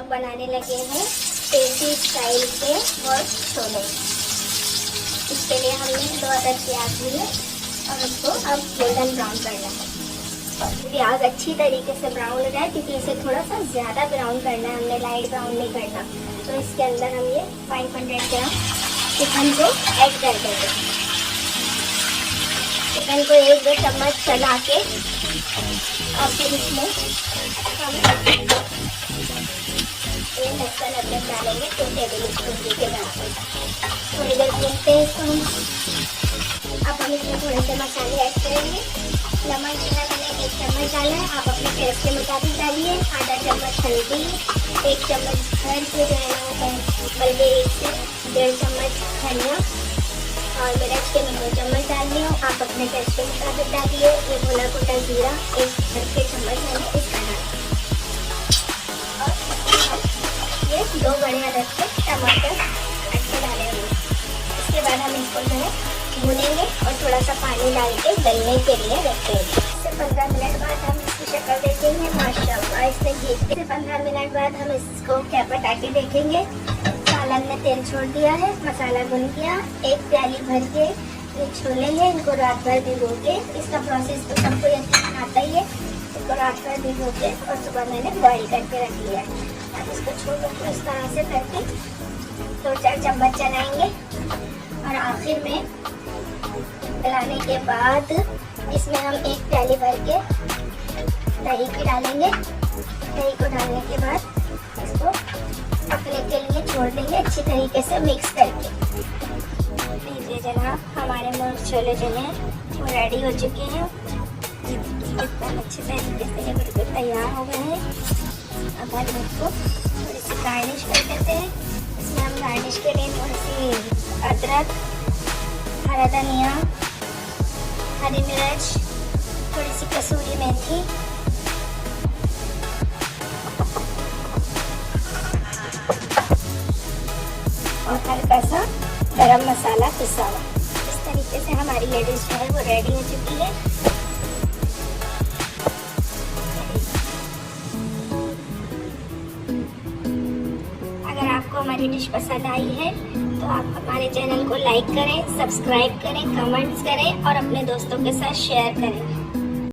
लोग बनाने लगे हैं देसी स्टाइल के वर्क छोले। इसके लिए हमने 2 अदद प्याज लिए और उसको अब गोल्डन ब्राउन करना है। प्याज अच्छी तरीके से ब्राउन हो जाए, क्योंकि इसे थोड़ा सा ज़्यादा ब्राउन करना है, हमने लाइट ब्राउन नहीं करना। तो इसके अंदर हम ये 500 ग्राम चिकन को ऐड कर देंगे। चिकन को 1-2 चम्मच चला के और फिर इसमें हम ये लहसुन अदरक डालेंगे 2 टेबल स्पून के बराबर। थोड़ी देर भूनते हैं इसको हम। अब हम इसमें थोड़े से मसाले ऐड करेंगे। नमक जीरा मैंने 1 चम्मच डाला है, आप अपने टेस्ट के मुताबिक डालिए। आधा चम्मच हल्दी, 1 चम्मच भर के जो है ना बल्कि 1 से 1.5 चम्मच धनिया और मिर्च के मैं 2 चम्मच डाल रही हूँ, आप अपने टेस्ट के मुताबिक डालिए। ये भुना कुटा जीरा 1 भर के चम्मच मैंने इसका डाला और ये 2 बड़े अदद के टमाटर अच्छे डाले हुए। इसके बाद हम इसको जो है भूनेंगे और थोड़ा सा पानी डाल के गलने के लिए रखेंगे। इससे 15 मिनट बाद हम इसकी शक्ल देखेंगे। माशाल्लाह इससे घी से 15 मिनट बाद हम इसको कैप हटा के देखेंगे। सालन ने तेल छोड़ दिया है, मसाला भुन गया। 1 प्याली भर के ये छोले हैं, इनको रात भर भिगो के, इसका प्रोसेस तो सबको यकीन आता ही है। इसको रात भर भिगो के और सुबह मैंने बॉईल करके रख लिया है। अब इसको छोलों को इस तरह से करके 2-4 चम्मच चलाएंगे और आखिर में चलाने के बाद इसमें हम 1 प्याली भर के दही की डालेंगे। दही को डालने के बाद इसको पकने के लिए छोड़ देंगे अच्छी तरीके से मिक्स करके। लीजिए जनाब, हमारे मुर्ग छोले जो हैं वो रेडी हो चुके हैं। एकदम अच्छे तरीके से ये बिल्कुल तैयार हो गए हैं। अब हम इसको थोड़ी सी गार्निश कर देते हैं। इसमें हम गार्निश के लिए थोड़ी सी अदरक, हरा धनिया, हरी मिर्च, थोड़ी सी कसूरी मेथी और हल्का सा गरम मसाला पिसा हुआ। इस तरीके से हमारी ये डिश जो है वो रेडी हो चुकी है। अगर आपको हमारी डिश पसंद आई है तो आप हमारे चैनल को लाइक करें, सब्सक्राइब करें, कमेंट्स करें और अपने दोस्तों के साथ शेयर करें।